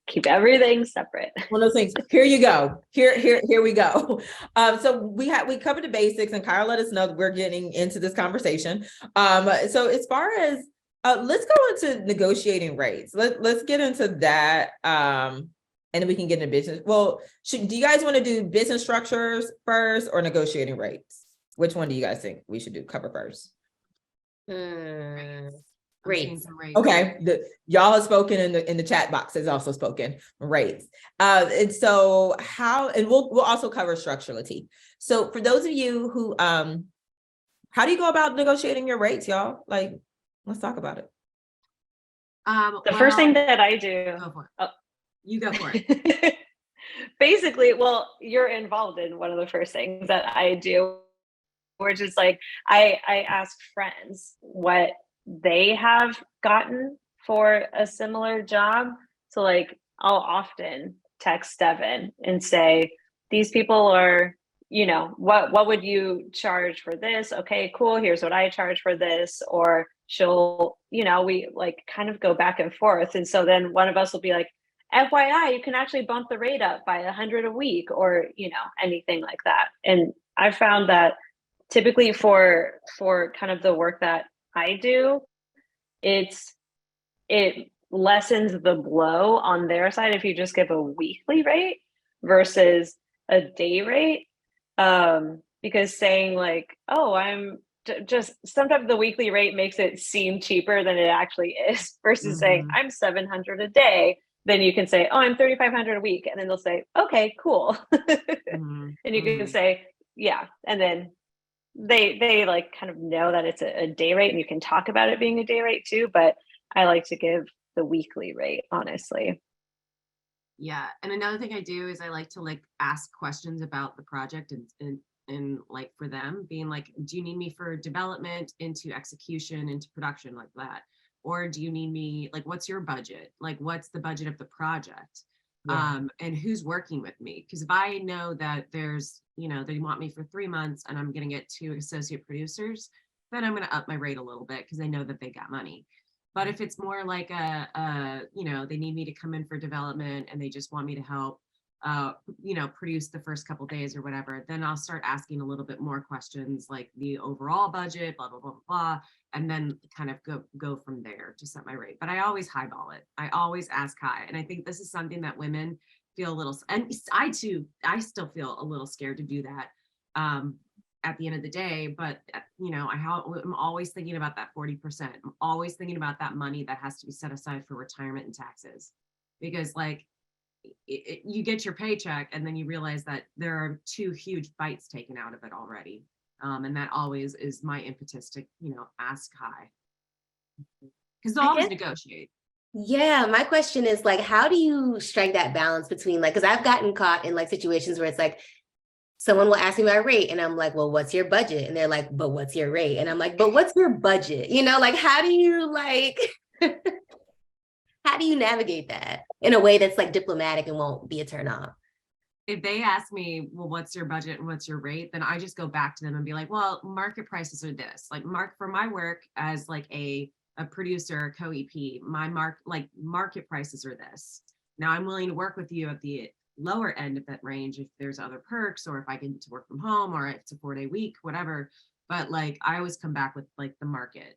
[SPEAKER 2] Keep everything separate.
[SPEAKER 3] One of those things. Here you go. Here we go. So we covered the basics, and Kyle let us know that we're getting into this conversation. So as far as let's go into negotiating rates. Let's get into that. And then we can get into business. Well, do you guys want to do business structures first or negotiating rates? Which one do you guys think we should cover first?
[SPEAKER 4] Rates.
[SPEAKER 3] Okay, y'all have spoken in the chat box has also spoken rates. And so we'll also cover structure, Latif. So for those of you who how do you go about negotiating your rates, y'all? Like, let's talk about it.
[SPEAKER 2] The first thing that I do.
[SPEAKER 1] Go for it. You go for it.
[SPEAKER 2] Basically, well, you're involved in one of the first things that I do, which is like I ask friends what they have gotten for a similar job. So like I'll often text Devin and say, these people are, what would you charge for this? Okay, cool. Here's what I charge for this. Or she'll, we like kind of go back and forth. And so then one of us will be like, FYI, you can actually bump the rate up by 100 a week, or, anything like that. And I found that typically for kind of the work that I do, it lessens the blow on their side if you just give a weekly rate versus a day rate. Because saying like, oh, I'm just sometimes the weekly rate makes it seem cheaper than it actually is versus saying I'm 700 a day. Then you can say, oh, I'm 3,500 a week. And then they'll say, okay, cool. And you can say, yeah. And then they like kind of know that it's a day rate, and you can talk about it being a day rate too. But I like to give the weekly rate, honestly.
[SPEAKER 1] Yeah. And another thing I do is I like to like ask questions about the project and like for them being like, do you need me for development into execution into production like that? Or do you need me, like, what's your budget? Like, what's the budget of the project?
[SPEAKER 3] Yeah.
[SPEAKER 1] And who's working with me? Because if I know that there's, they want me for 3 months and I'm going to get 2 associate producers, then I'm going to up my rate a little bit because I know that they got money. But if it's more like they need me to come in for development and they just want me to help, produce the first couple days or whatever, then I'll start asking a little bit more questions like the overall budget, blah, blah, blah, blah, blah, and then kind of go from there to set my rate. But I always highball it. I always ask high. And I think this is something that women feel a little, and I still feel a little scared to do that at the end of the day. But, I'm always thinking about that 40%. I'm always thinking about that money that has to be set aside for retirement and taxes. Because like, you get your paycheck and then you realize that there are 2 huge bites taken out of it already. And that always is my impetus to, ask high. Because they'll always negotiate.
[SPEAKER 4] Yeah, my question is like, how do you strike that balance between like, because I've gotten caught in like situations where it's like, someone will ask me my rate and I'm like, well, what's your budget? And they're like, but what's your rate? And I'm like, but what's your budget? Like, how do you like, how do you navigate that in a way that's like diplomatic and won't be a turn off?
[SPEAKER 1] If they ask me, well, what's your budget and what's your rate? Then I just go back to them and be like, well, market prices are this. Like for my work as like a producer, co-EP, my market prices are this. Now I'm willing to work with you at the lower end of that range if there's other perks or if I get to work from home or if it's a 4-day week, whatever. But like I always come back with like the market,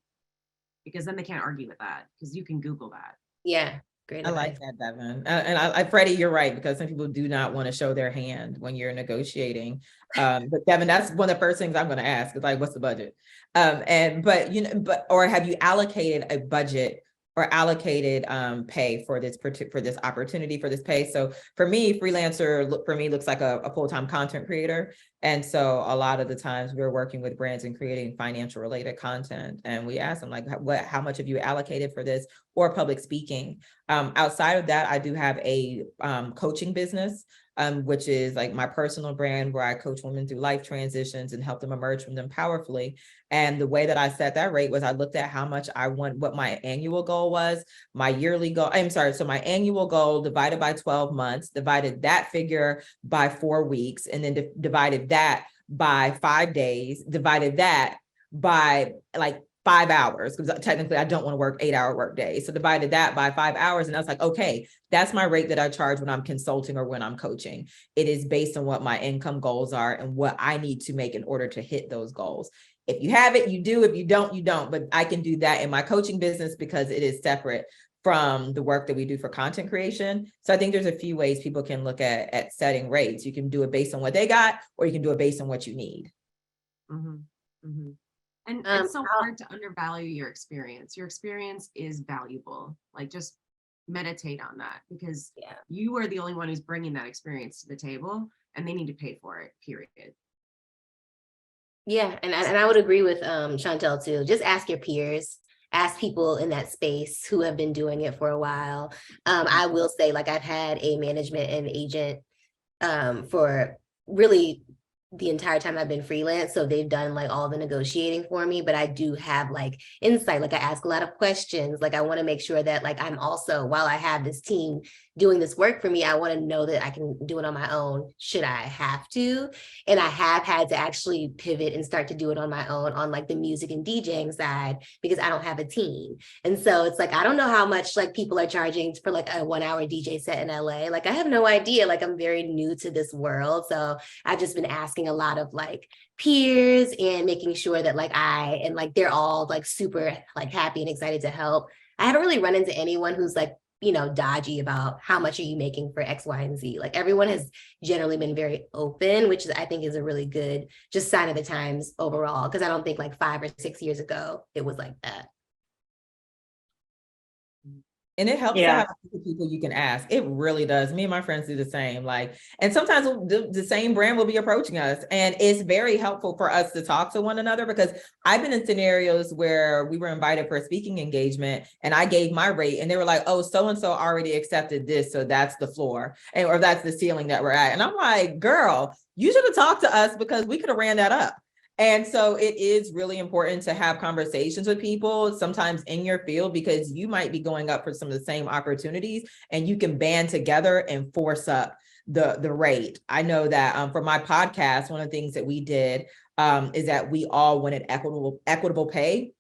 [SPEAKER 1] because then they can't argue with that because you can Google that.
[SPEAKER 4] Yeah. Great.
[SPEAKER 3] I like that, Devin. And I, Freddie, you're right, because some people do not want to show their hand when you're negotiating. But Devin, that's one of the first things I'm going to ask is like, what's the budget? Or have you allocated a budget or allocated pay for this opportunity, for this pay? So for me, freelancer looks like a full-time content creator. And so a lot of the times we're working with brands and creating financial related content. And we ask them like, how much have you allocated for this, or public speaking? Outside of that, I do have a coaching business, which is like my personal brand where I coach women through life transitions and help them emerge from them powerfully. And the way that I set that rate was I looked at how much I want, what my annual goal was, my yearly goal. So my annual goal divided by 12 months, divided that figure by 4 weeks, and then divided that by 5 days, divided that by like 5 hours, because technically I don't want to work 8-hour work days. So divided that by 5 hours. And I was like, okay, that's my rate that I charge when I'm consulting or when I'm coaching. It is based on what my income goals are and what I need to make in order to hit those goals. If you have it, you do. If you don't, you don't. But I can do that in my coaching business because it is separate from the work that we do for content creation. So I think there's a few ways people can look at setting rates. You can do it based on what they got, or you can do it based on what you need.
[SPEAKER 1] Mm-hmm. Mm-hmm. And it's so hard to undervalue your experience. Your experience is valuable. Like just meditate on that, because you are the only one who's bringing that experience to the table, and they need to pay for it, period.
[SPEAKER 4] Yeah, and I would agree with Chantel too. Just ask your peers, ask people in that space who have been doing it for a while. I will say, like, I've had a management and agent for really the entire time I've been freelance. So they've done like all the negotiating for me, but I do have like insight. Like I ask a lot of questions. Like I want to make sure that like I'm also, while I have this team doing this work for me, I want to know that I can do it on my own should I have to. And I have had to actually pivot and start to do it on my own on like the music and DJing side, because I don't have a team. And so it's like, I don't know how much like people are charging for like a 1-hour DJ set in LA. Like I have no idea. Like I'm very new to this world. So I've just been asking a lot of like peers and making sure that like they're all like super like happy and excited to help. I haven't really run into anyone who's like dodgy about how much are you making for X, Y, and Z. Like everyone has generally been very open, which I think is a really good just sign of the times overall. Cause I don't think like 5 or 6 years ago, it was like that.
[SPEAKER 3] And it helps to
[SPEAKER 2] Yeah.
[SPEAKER 3] have people you can ask. It really does. Me and my friends do the same. And sometimes the same brand will be approaching us. And it's very helpful for us to talk to one another, because I've been in scenarios where we were invited for a speaking engagement and I gave my rate and they were like, oh, so-and-so already accepted this. So that's the floor, or that's the ceiling that we're at. And I'm like, girl, you should have talked to us because we could have ran that up. And so it is really important to have conversations with people sometimes in your field, because you might be going up for some of the same opportunities and you can band together and force up the rate. I know that for my podcast, one of the things that we did is that we all wanted equitable pay.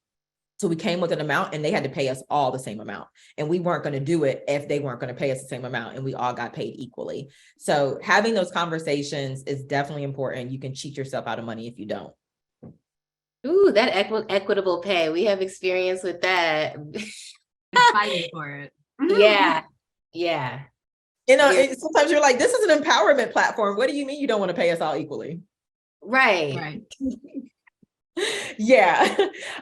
[SPEAKER 3] So we came with an amount and they had to pay us all the same amount. And we weren't going to do it if they weren't going to pay us the same amount, and we all got paid equally. So having those conversations is definitely important. You can cheat yourself out of money if you don't.
[SPEAKER 4] Ooh, that equitable pay. We have experience with that.
[SPEAKER 1] Fighting for it.
[SPEAKER 4] Yeah. Yeah.
[SPEAKER 3] Sometimes you're like, this is an empowerment platform. What do you mean you don't want to pay us all equally?
[SPEAKER 4] Right.
[SPEAKER 3] Yeah.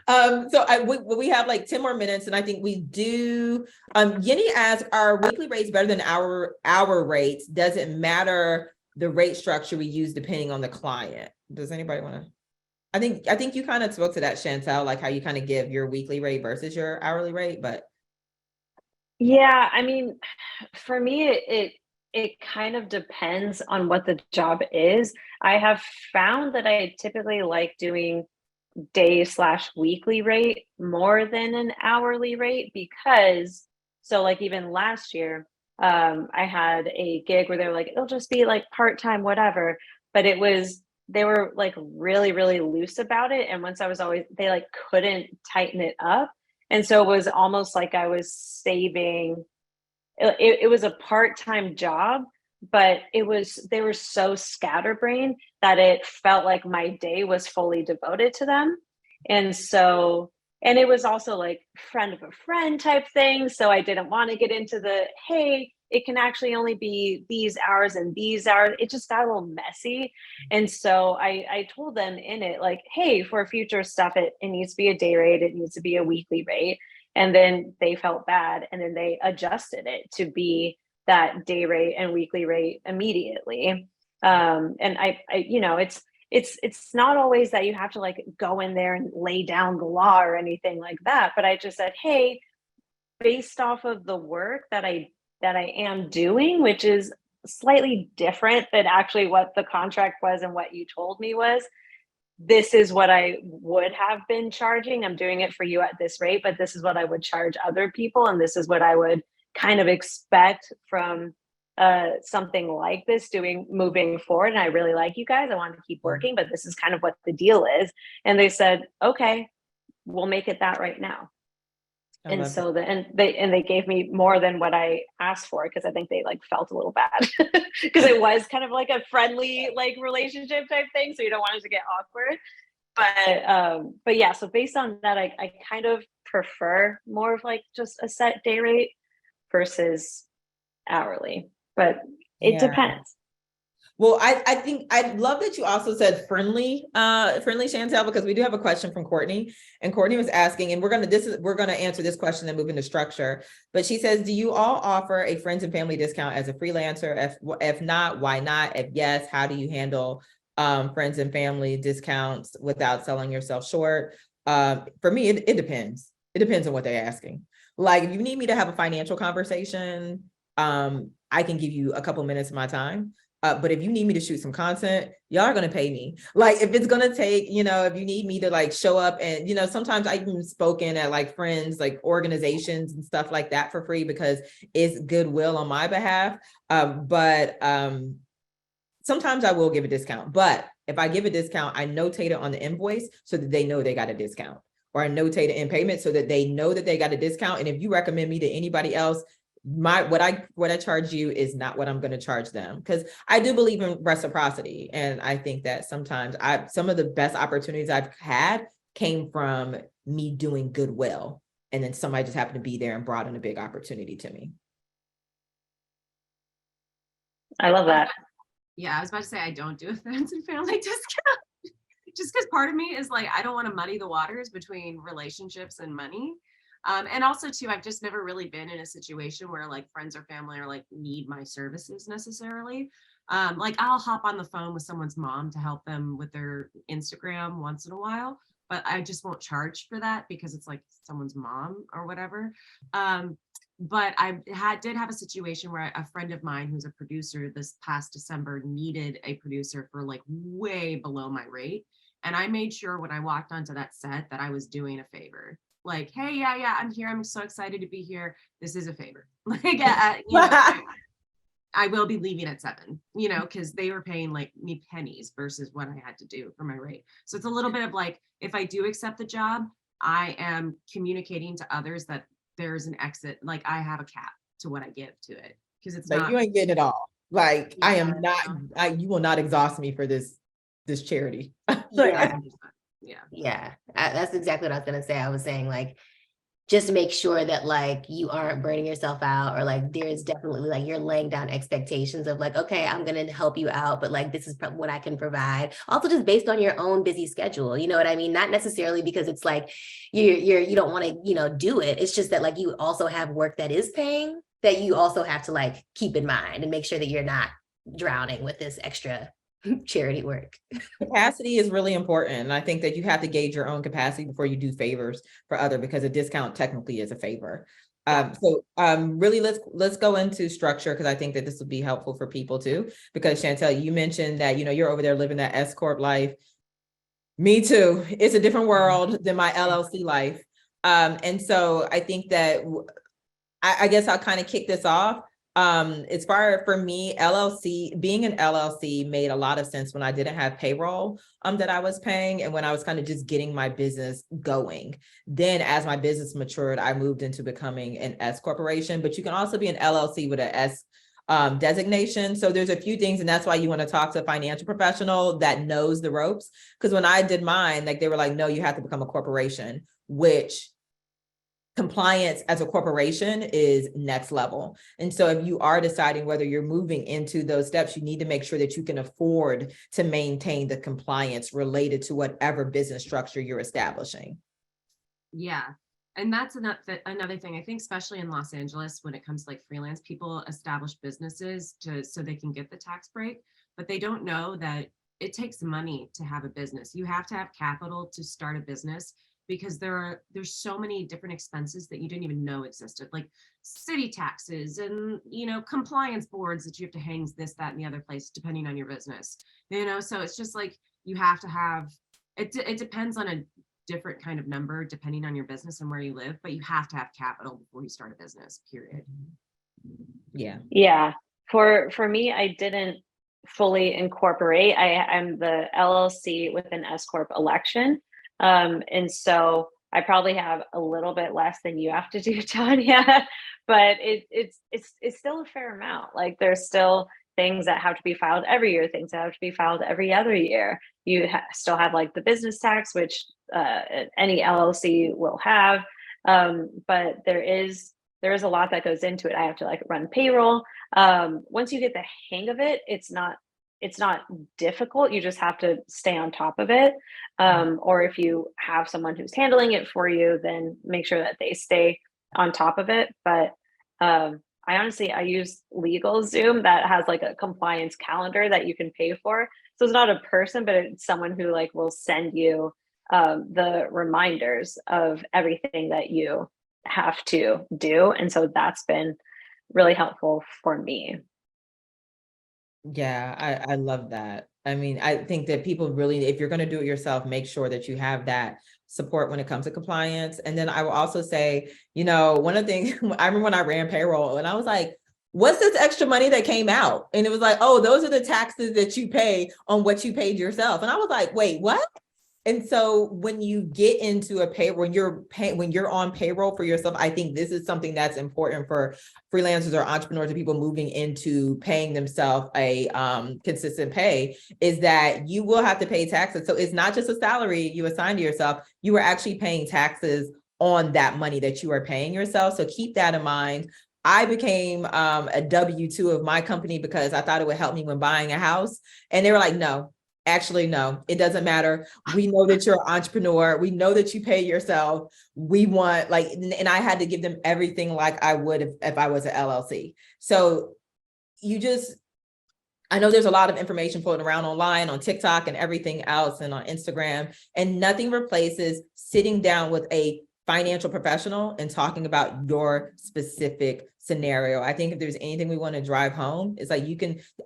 [SPEAKER 3] We have like 10 more minutes, and I think we do. Yeni asks, are weekly rates better than hour rates? Does it matter the rate structure we use depending on the client? Does anybody want to? I think you kind of spoke to that, Chantel, like how you kind of give your weekly rate versus your hourly rate, but.
[SPEAKER 2] Yeah, I mean, for me, it kind of depends on what the job is. I have found that I typically like doing day/weekly rate more than an hourly rate, because so like even last year, I had a gig where they were like, it'll just be like part-time, whatever, but they were like really, really loose about it. And once they like couldn't tighten it up. And so it was almost like I was saving, it was a part-time job, but they were so scatterbrained that it felt like my day was fully devoted to them. And so, and it was also like friend of a friend type thing. So I didn't want to get into hey, it can actually only be these hours and these hours. It just got a little messy. And so I told them in it, like, hey, for future stuff, it needs to be a day rate. It needs to be a weekly rate. And then they felt bad. And then they adjusted it to be that day rate and weekly rate immediately. And I it's not always that you have to like go in there and lay down the law or anything like that. But I just said, hey, based off of the work that I am doing, which is slightly different than actually what the contract was and what you told me was, this is what I would have been charging. I'm doing it for you at this rate, but this is what I would charge other people. And this is what I would kind of expect from something like this moving forward. And I really like you guys. I want to keep working, but this is kind of what the deal is. And they said, okay, we'll make it that right now. And so they gave me more than what I asked for, because I think they like felt a little bad because it was kind of like a friendly like relationship type thing. So you don't want it to get awkward. But yeah, so based on that, I kind of prefer more of like just a set day rate versus hourly, but it depends.
[SPEAKER 3] Well, I think I love that you also said friendly, Chantel, because we do have a question from Courtney, and Courtney was asking, and we're gonna answer this question and move into structure. But she says, do you all offer a friends and family discount as a freelancer? If not, why not? If yes, how do you handle friends and family discounts without selling yourself short? For me, it depends. It depends on what they're asking. Like if you need me to have a financial conversation, I can give you a couple minutes of my time. But if you need me to shoot some content, y'all are going to pay me. Like if it's going to take, if you need me to like show up and, sometimes I've even spoken at like friends, like organizations and stuff like that for free because it's goodwill on my behalf. But sometimes I will give a discount. But if I give a discount, I notate it on the invoice so that they know they got a discount, or I notate it in payment so that they know that they got a discount. And if you recommend me to anybody else, what I charge you is not what I'm going to charge them, because I do believe in reciprocity. And I think that sometimes some of the best opportunities I've had came from me doing goodwill, and then somebody just happened to be there and brought in a big opportunity to me.
[SPEAKER 2] I love that.
[SPEAKER 1] Yeah, I was about to say I don't do a friends and family discount. Just because part of me is like, I don't want to muddy the waters between relationships and money. And also too, I've just never really been in a situation where like friends or family are like need my services necessarily. Like I'll hop on the phone with someone's mom to help them with their Instagram once in a while, but I just won't charge for that because it's like someone's mom or whatever. But did have a situation where a friend of mine who's a producer this past December needed a producer for like way below my rate. And I made sure when I walked onto that set that I was doing a favor. Like, hey, yeah, I'm here. I'm so excited to be here. This is a favor. Like, I will be leaving at 7, because they were paying like me pennies versus what I had to do for my rate. So it's a little bit of like, if I do accept the job, I am communicating to others that there's an exit. Like I have a cap to what I give to it because it's
[SPEAKER 3] Like
[SPEAKER 1] not.
[SPEAKER 3] you ain't getting it all. Like I am not, you will not exhaust me for this charity.
[SPEAKER 1] Yeah.
[SPEAKER 4] Yeah, that's exactly what I was gonna say. I was saying like, just make sure that like you aren't burning yourself out, or like there's definitely like you're laying down expectations of like, okay, I'm gonna help you out, but like this is what I can provide. Also, just based on your own busy schedule, you know what I mean? Not necessarily because it's like you don't want to do it. It's just that like you also have work that is paying that you also have to like keep in mind and make sure that you're not drowning with this extra charity work.
[SPEAKER 3] Capacity is really important. And I think that you have to gauge your own capacity before you do favors for other, because a discount technically is a favor. Really let's go into structure, because I think that this will be helpful for people too. Because Chantel, you mentioned that, you're over there living that S Corp life. Me too. It's a different world than my LLC life. And so I think that I guess I'll kind of kick this off. As far for me, being an LLC made a lot of sense when I didn't have payroll that I was paying, and when I was kind of just getting my business going. Then as my business matured, I moved into becoming an S corporation, but you can also be an LLC with an S designation. So there's a few things, and that's why you want to talk to a financial professional that knows the ropes. Because when I did mine, like they were like, no, you have to become a corporation, which compliance as a corporation is next level. And so if you are deciding whether you're moving into those steps, you need to make sure that you can afford to maintain the compliance related to whatever business structure you're establishing.
[SPEAKER 1] Yeah. And that's another thing. I think, especially in Los Angeles, when it comes to like freelance, people establish businesses so they can get the tax break, but they don't know that it takes money to have a business. You have to have capital to start a business, because there's so many different expenses that you didn't even know existed, like city taxes and compliance boards that you have to hang this, that, and the other place depending on your business. So it's just like you have to have it. It depends on a different kind of number depending on your business and where you live, but you have to have capital before you start a business, period.
[SPEAKER 2] Yeah. For me, I didn't fully incorporate. I'm the LLC with an S Corp election. And so I probably have a little bit less than you have to do, Tonya, but it's still a fair amount. Like there's still things that have to be filed every year, things that have to be filed every other year. You still have like the business tax, which any LLC will have, but there is a lot that goes into it. I have to like run payroll. Once you get the hang of it, it's not difficult. You just have to stay on top of it. Or if you have someone who's handling it for you, then make sure that they stay on top of it. But I use LegalZoom that has like a compliance calendar that you can pay for. So it's not a person, but it's someone who like will send you the reminders of everything that you have to do. And so that's been really helpful for me.
[SPEAKER 3] Yeah, I love that. I mean, I think that people really, if you're going to do it yourself, make sure that you have that support when it comes to compliance. And then I will also say, one of the things, I remember when I ran payroll and I was like, what's this extra money that came out? And it was like, oh, those are the taxes that you pay on what you paid yourself. And I was like, wait, what? And so when you get into a payroll, when you're on payroll for yourself, I think this is something that's important for freelancers or entrepreneurs or people moving into paying themselves a consistent pay, is that you will have to pay taxes. So it's not just a salary you assign to yourself, you are actually paying taxes on that money that you are paying yourself. So keep that in mind. I became a W-2 of my company because I thought it would help me when buying a house. And they were like, no, actually, no, it doesn't matter. We know that you're an entrepreneur. We know that you pay yourself. We want like, and I had to give them everything like I would if I was an LLC. So I know there's a lot of information floating around online on TikTok and everything else and on Instagram, and nothing replaces sitting down with a financial professional and talking about your specific scenario. I think if there's anything we want to drive home, it's like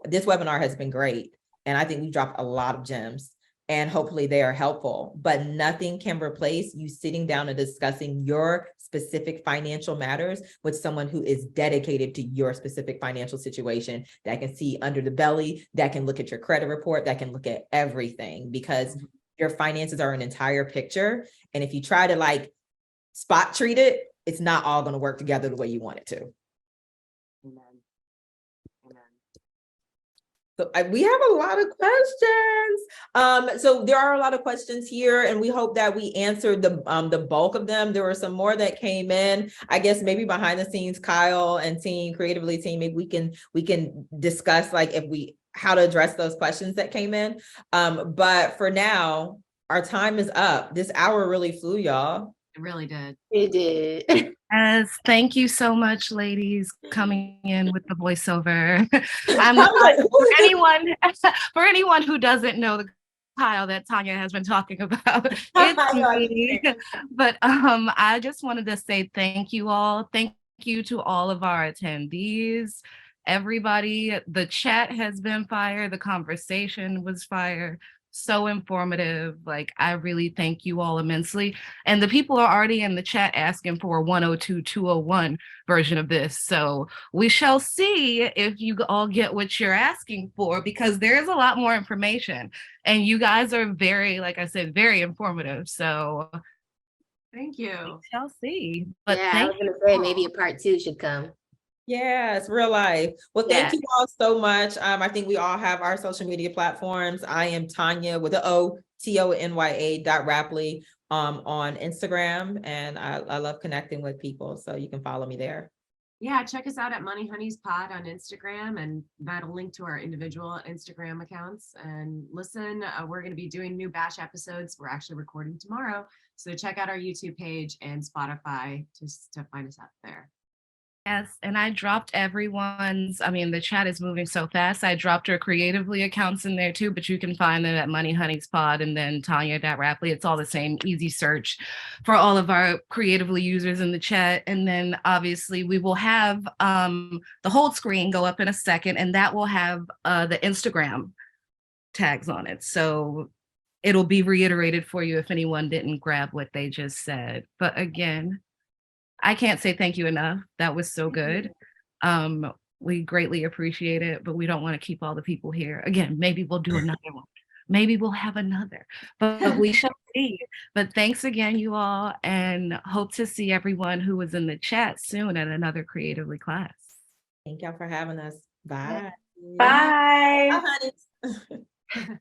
[SPEAKER 3] this webinar has been great. And I think we dropped a lot of gems and hopefully they are helpful, but nothing can replace you sitting down and discussing your specific financial matters with someone who is dedicated to your specific financial situation, that can see under the belly, that can look at your credit report, that can look at everything, because your finances are an entire picture. And if you try to like spot treat it, it's not all going to work together the way you want it to.
[SPEAKER 1] Amen. Amen.
[SPEAKER 3] So we have a lot of questions. So there are a lot of questions here, and we hope that we answered the bulk of them. There were some more that came in. I guess maybe behind the scenes, Kyle and team, Creatively team, maybe we can discuss like how to address those questions that came in. But for now, our time is up. This hour really flew, y'all.
[SPEAKER 1] It really did.
[SPEAKER 4] It did.
[SPEAKER 5] Yes, thank you so much, ladies, coming in with the voiceover. For anyone who doesn't know the Kyle that Tonya has been talking about, it's me. But I just wanted to say thank you all. Thank you to all of our attendees, everybody. The chat has been fire. The conversation was fire. So informative. Like, I really thank you all immensely. And the people are already in the chat asking for a 102, 201 version of this. So we shall see if you all get what you're asking for, because there's a lot more information. And you guys are very, like I said, very informative. So
[SPEAKER 1] Thank you.
[SPEAKER 5] we shall see. But
[SPEAKER 4] Yeah, I was gonna say maybe a part 2 should come.
[SPEAKER 3] Yes, real life. Well, thank
[SPEAKER 4] Yeah.
[SPEAKER 3] you all so much. I think we all have our social media platforms. I am Tonya with the Tonya.Rapley on Instagram, and I love connecting with people. So you can follow me there.
[SPEAKER 1] Yeah, check us out at Money Honeys Pod on Instagram, and that'll link to our individual Instagram accounts. And listen, we're going to be doing new batch episodes. We're actually recording tomorrow. So check out our YouTube page and Spotify just to find us out there.
[SPEAKER 5] yes, and I dropped the chat is moving so fast. I dropped her Creatively accounts in there too, but you can find them at Money Honeys Pod and then Tonya.Rapley. It's all the same, easy search for all of our Creatively users in the chat. And then obviously we will have the whole screen go up in a second, and that will have the Instagram tags on it. So it'll be reiterated for you if anyone didn't grab what they just said. But again, I can't say thank you enough. That was so good. We greatly appreciate it, but we don't want to keep all the people here. Again, maybe we'll do another one. Maybe we'll have another, but we shall see. But thanks again, you all, and hope to see everyone who was in the chat soon at another Creatively class.
[SPEAKER 3] Thank y'all for having us. Bye.
[SPEAKER 2] Bye.
[SPEAKER 3] Bye, honey.